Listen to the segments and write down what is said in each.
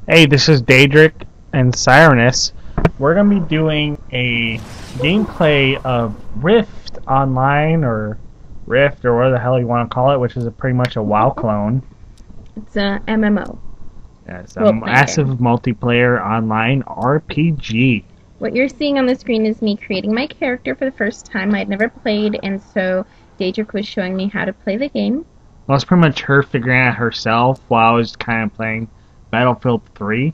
Hey, this is Daedric and Cyrus. We're going to be doing a gameplay of Rift Online, or Rift, or whatever the hell you want to call it, which is pretty much a WoW clone. It's a MMO. Yeah, it's a massive multiplayer online RPG. What you're seeing on the screen is me creating my character for the first time. I'd never played, and so Daedric was showing me how to play the game. Well, it's pretty much her figuring out herself while I was kind of playing Battlefield 3.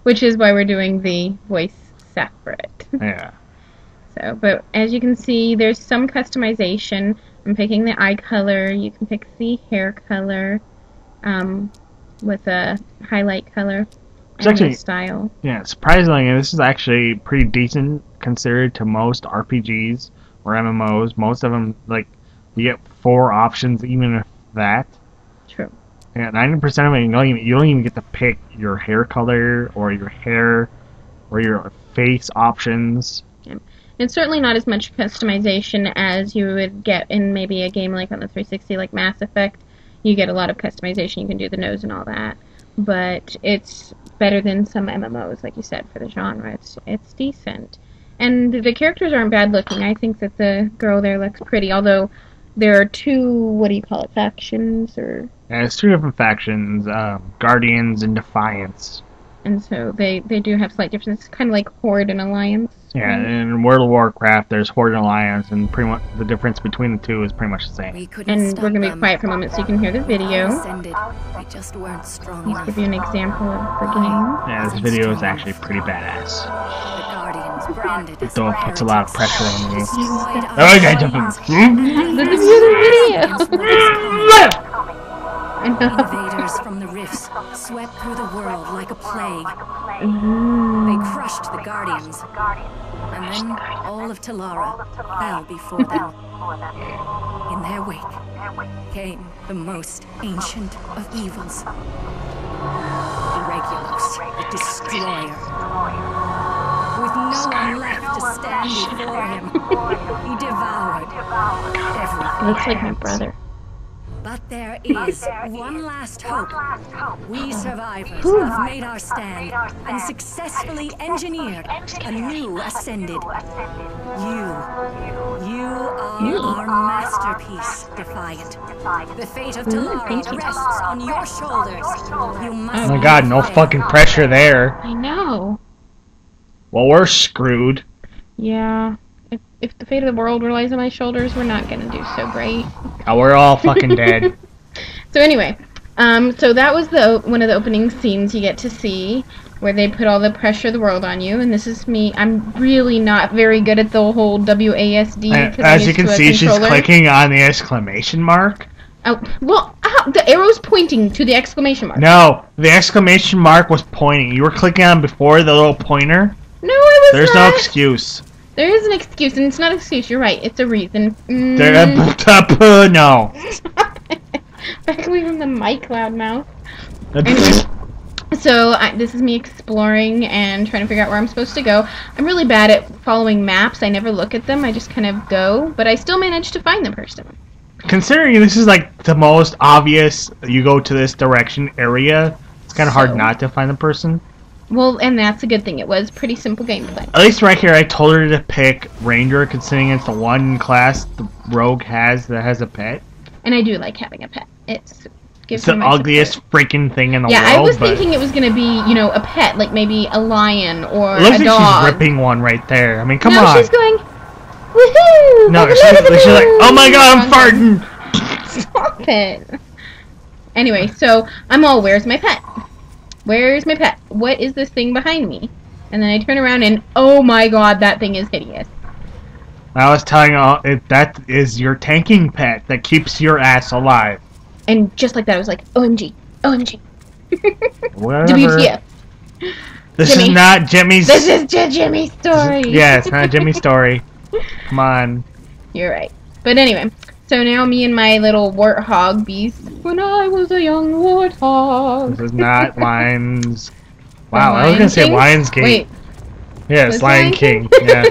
Which is why we're doing the voice separate. Yeah. So, but as you can see, there's some customization. I'm picking the eye color. You can pick the hair color with a highlight color and actually, the style. Yeah, surprisingly, this is actually pretty decent considered to most RPGs or MMOs. Most of them, like, you get 4 options, even if that. True. Yeah, 90% of it, you don't even get to pick your hair color or your hair or your face options. Yeah. It's certainly not as much customization as you would get in maybe a game like on the 360, like Mass Effect. You get a lot of customization. You can do the nose and all that. But it's better than some MMOs, like you said, for the genre. It's decent. And the characters aren't bad looking. I think that the girl there looks pretty, although there are 2, what do you call it, factions? Or Yeah, it's 2 different factions, Guardians and Defiance. And so they do have slight differences, kind of like Horde and Alliance. Yeah, right? in World of Warcraft, there's Horde and Alliance, and pretty much the difference between the 2 is pretty much the same. And we're going to be quiet for a moment so you can hear the video. We just weren't strong Let's enough. give you an example of the game. Yeah, this video is actually pretty badass. The Guardians branded us Though it puts a lot of pressure on me. destroyed Oh, I got jumping. This is the video! I know. Invaders from the rifts swept through the world like a plague. They crushed the Guardians. And then all of Talara fell before them. In their wake came the most ancient of evils. Regulus, the Destroyer. With no one left to stand before him, he devoured everything. It looks like my brother. But there is one last hope. We survivors have made our stand and successfully engineered a new Ascended. You are our masterpiece, Defiant. The fate of Talara rests on your shoulders. You must Oh my god, no fucking pressure there. I know. Well, we're screwed. Yeah. If the fate of the world relies on my shoulders, we're not going to do so great. Oh, we're all fucking dead. So anyway, so that was one of the opening scenes you get to see, where they put all the pressure of the world on you, and this is me. I'm really not very good at the whole WASD. As you can see, she's clicking on the exclamation mark. Oh, well, the arrow's pointing to the exclamation mark. No, the exclamation mark was pointing. You were clicking on before the little pointer. No, I was There's not. no excuse. There is an excuse, and it's not an excuse. You're right. It's a reason. No. Back away from the mic, loudmouth. Anyway, so this is me exploring and trying to figure out where I'm supposed to go. I'm really bad at following maps. I never look at them. I just kind of go, but I still manage to find the person. Considering this is like the most obvious, you go to this direction area, it's kind of hard not to find the person. Well, and that's a good thing. It was pretty simple gameplay. At least right here, I told her to pick Ranger, considering it's the one class the rogue has that has a pet. And I do like having a pet. It's the ugliest freaking thing in the world. Yeah, I was thinking it was going to be, a pet, like maybe a lion or it looks a like dog. she's ripping one right there. I mean, come no, on. She's going, woohoo! No, she's like, oh my god, I'm farting! Stop it. Anyway, so I'm all, where's my pet? Where's my pet? What is this thing behind me? And then I turn around and, oh my god, that thing is hideous. I was telling you, that is your tanking pet that keeps your ass alive. And just like that, I was like, OMG, OMG. Whatever. WTF. This Jimmy. is not Jimmy's... This is Jimmy's story. Yeah, it's not Jimmy's story. Come on. You're right. But anyway, so now me and my little warthog beast. When I was a young warthog. This is not Lions... Wow, I was gonna say Lionsgate. Wait. Yeah, it's Lion King. Yeah.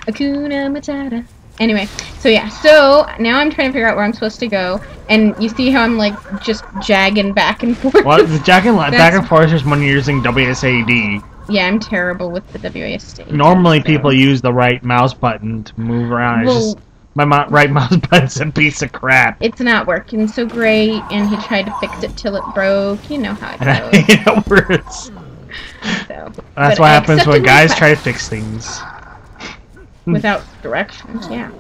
Hakuna Matata. Anyway, so yeah, so now I'm trying to figure out where I'm supposed to go, and you see how I'm like just jagging back and forth. Well, the jagging back and forth is when you're using WSAD. Yeah, I'm terrible with the WASD. Normally, people use the right mouse button to move around. Well, It's just my right mouse button's a piece of crap. It's not working so great, and he tried to fix it till it broke. You know how it And I goes. hate it worse. So, That's but what I happens when accepted guys my try to fix things. without directions. Yeah.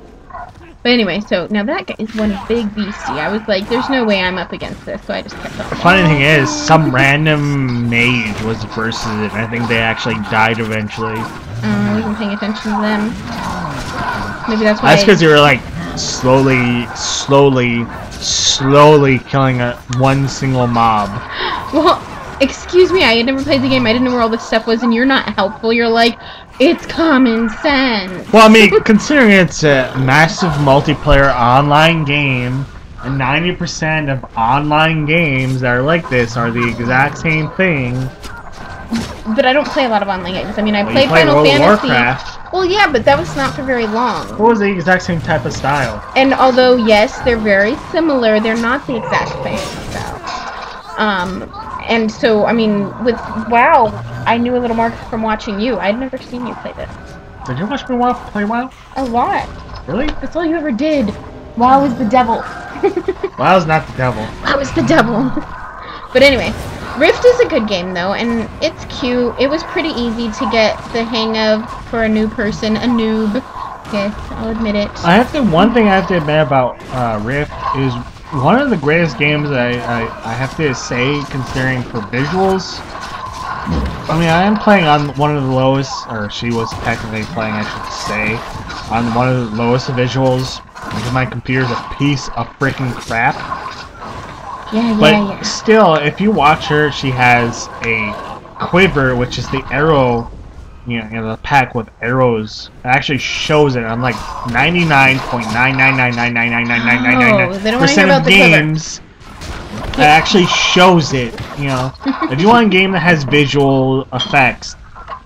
But anyway, so now that guy is one big beastie. I was like, there's no way I'm up against this, so I just kept on. The funny thing is, some random mage was versus it, and I think they actually died eventually. I wasn't paying attention to them. Maybe that's why. That's because you were like slowly killing one single mob. Well, excuse me, I had never played the game. I didn't know where all this stuff was, and you're not helpful. You're like, it's common sense. Well, I mean, considering it's a massive multiplayer online game, and 90% of online games that are like this are the exact same thing. But I don't play a lot of online games. I mean, I Well, played you play Final World of Fantasy. Warcraft. Well, yeah, but that was not for very long. What was the exact same type of style? And although, yes, they're very similar, they're not the exact same style. And so, I mean, with WoW, I knew a little more from watching you. I'd never seen you play this. Did you watch me play WoW? A lot. Really? That's all you ever did. WoW is the devil. WoW's not the devil. WoW is the devil. But anyway, Rift is a good game, though, and it's cute. It was pretty easy to get the hang of for a new person, a noob. Yes, I'll admit it. One thing I have to admit about Rift is one of the greatest games I have to say, considering for visuals. I mean, I am playing on one of the lowest, or she was technically playing, I should say, on one of the lowest visuals, because my computer's a piece of freaking crap. Yeah, But still, if you watch her, she has a quiver, which is the arrow, you know, the pack with arrows. It actually shows it. I'm like 99.999999999% of games. It actually shows it. You know, if you want a game that has visual effects,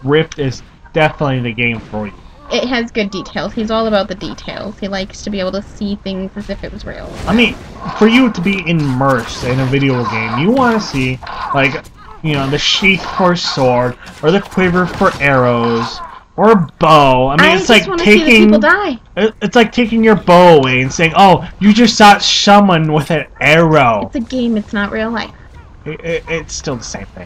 Rift is definitely the game for you. It has good details. He's all about the details. He likes to be able to see things as if it was real. I mean, for you to be immersed in a video game, you want to see, like, you know, the sheath for sword, or the quiver for arrows, or a bow. I mean, it's like taking see the people die. It's like taking your bow away and saying, "Oh, you just shot someone with an arrow." It's a game. It's not real life. It's still the same thing.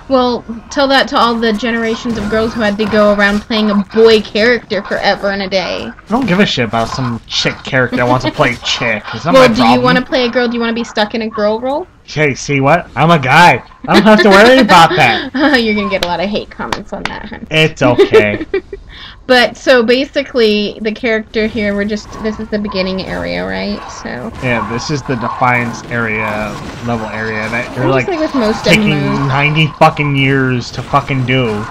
Well, tell that to all the generations of girls who had to go around playing a boy character forever and a day. I don't give a shit about some chick character that wants to play chick. It's not Well, my do you problem. want to play a girl? Do you want to be stuck in a girl role? Hey, see what? I'm a guy. I don't have to worry about that. You're gonna get a lot of hate comments on that, hun. It's okay. But, so basically, the character here, this is the beginning area, right? So. Yeah, this is the Defiance level area that you're Just like with most taking MMOs. 90 fucking years to fucking do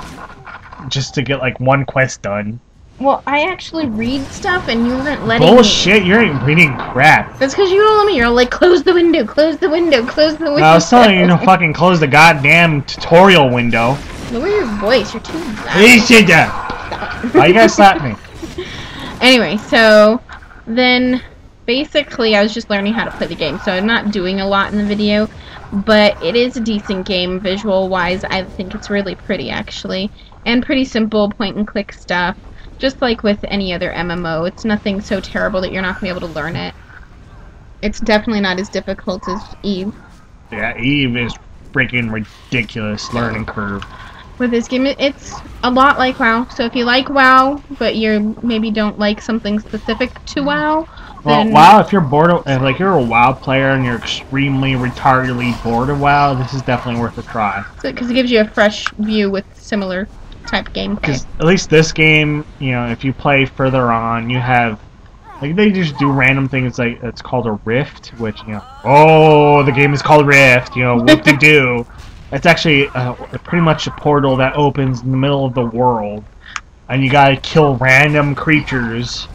just to get like one quest done. Well, I actually read stuff and you weren't letting Bullshit, you ain't reading crap. me. That's because you don't let me. You're like, close the window, close the window, close the window. I was telling you to fucking close the goddamn tutorial window. Lower your voice, you're too loud. Hey, sit down. Why you guys slap me? Anyway, so then basically I was just learning how to play the game, so I'm not doing a lot in the video, but it is a decent game visual-wise. I think it's really pretty, actually, and pretty simple point-and-click stuff. Just like with any other MMO, it's nothing so terrible that you're not going to be able to learn it. It's definitely not as difficult as Eve. Yeah, Eve is freaking ridiculous learning curve. With this game, it's a lot like WoW. So if you like WoW, but you maybe don't like something specific to WoW, Well, then WoW, if you're bored of, if like you're a WoW player and you're extremely retardedly bored of WoW, this is definitely worth a try. because it gives you a fresh view with similar type gameplay. Because at least this game, you know, if you play further on, you have, like, they just do random things, like, it's called a rift, which, you know, oh, the game is called Rift, you know, whoop-de-doo. It's actually pretty much a portal that opens in the middle of the world, and you gotta kill random creatures.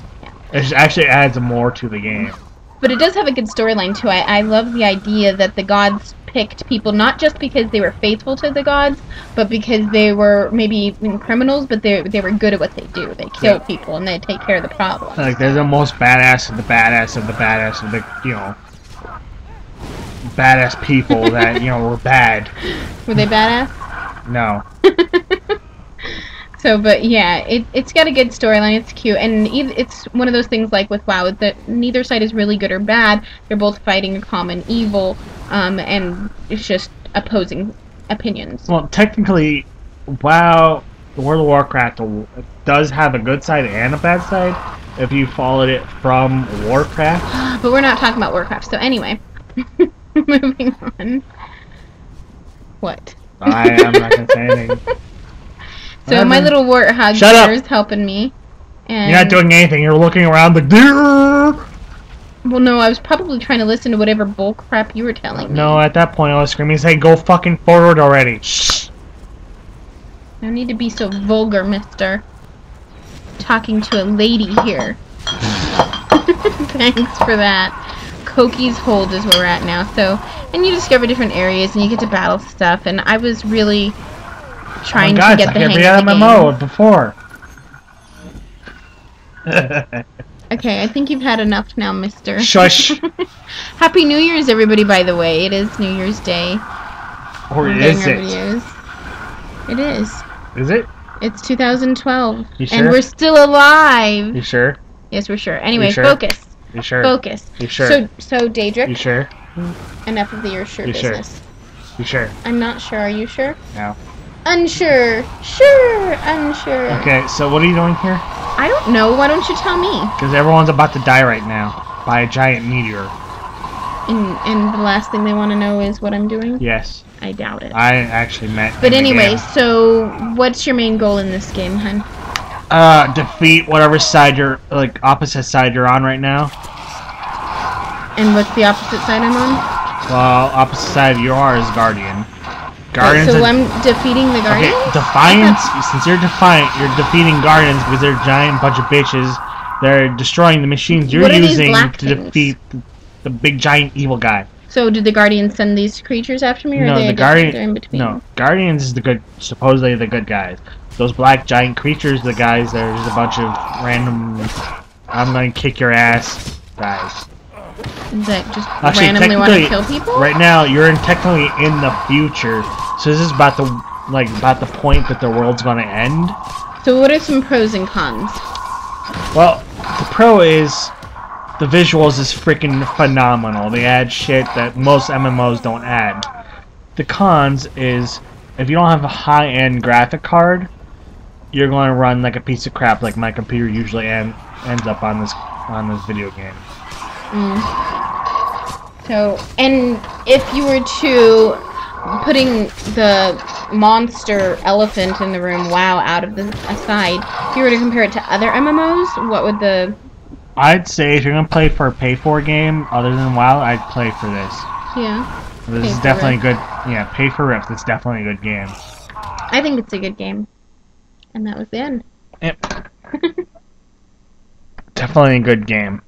It actually adds more to the game. But it does have a good storyline too. I love the idea that the gods picked people not just because they were faithful to the gods, but because they were maybe even criminals, but they were good at what they do. They kill people and they take care of the problem. Like they're the most badass of the badass of the badass of the badass people that were bad. Were they badass? No. So, but yeah, it's got a good storyline. It's cute, and it's one of those things like with WoW that neither side is really good or bad. They're both fighting a common evil, and it's just opposing opinions. Well, technically, WoW, World of Warcraft does have a good side and a bad side if you followed it from Warcraft. But we're not talking about Warcraft. So anyway, moving on. What? I'm not gonna say anything. So my little warthog here is helping me. And you're not doing anything. You're looking around the deer. Well, no, I was probably trying to listen to whatever bull crap you were telling me. No, at that point I was screaming, "Hey, go fucking forward already!" Shh. No need to be so vulgar, mister. Talking to a lady here. Thanks for that. Koki's Hold is where we're at now. So, and you discover different areas and you get to battle stuff. And I was really trying to get the hang of the game. I can't mode before. Okay, I think you've had enough now, mister. Shush. Happy New Year's, everybody, by the way. It is New Year's Day. Or is it? It is. Is it? It's 2012. You sure? And we're still alive. You sure? Yes, we're sure. Anyway, sure? focus. You sure? Focus. You sure? So Daedric. You sure? Enough of the you're sure business. Sure? You sure? I'm not sure. Are you sure? No. Unsure. Sure. Unsure. Okay, so what are you doing here? I don't know. Why don't you tell me? Because everyone's about to die right now by a giant meteor. And the last thing they want to know is what I'm doing? Yes. I doubt it. I actually meant. But anyway, so what's your main goal in this game, hun? Defeat whatever side opposite side you're on right now. And what's the opposite side I'm on? Well, opposite side you are is Guardian. Guardians. So I'm defeating the Guardians? Okay, Defiance, since you're Defiant, you're defeating Guardians because they're a giant bunch of bitches. They're destroying the machines you're using to defeat the big giant evil guy. So did the Guardians send these creatures after me, or no, are they in between? No, Guardians is supposedly the good guys. Those black giant creatures, the guys, there's a bunch of random, I'm gonna kick your ass guys. That just randomly want to kill people? Right now, you're technically in the future, so this is about the point that the world's gonna end. So what are some pros and cons? Well, the pro is the visuals is freaking phenomenal. They add shit that most MMOs don't add. The cons is if you don't have a high-end graphic card, you're going to run like a piece of crap, like my computer usually ends up on this video game. So, and if you were to putting the monster elephant in the room, WoW, out of the aside, if you were to compare it to other MMOs, what would the... I'd say if you're going to play for a pay-for game other than WoW, I'd play for this. Yeah. This is definitely good. Yeah, pay for Rift. It's definitely a good game. I think it's a good game. And that was the end. Yep. Definitely a good game.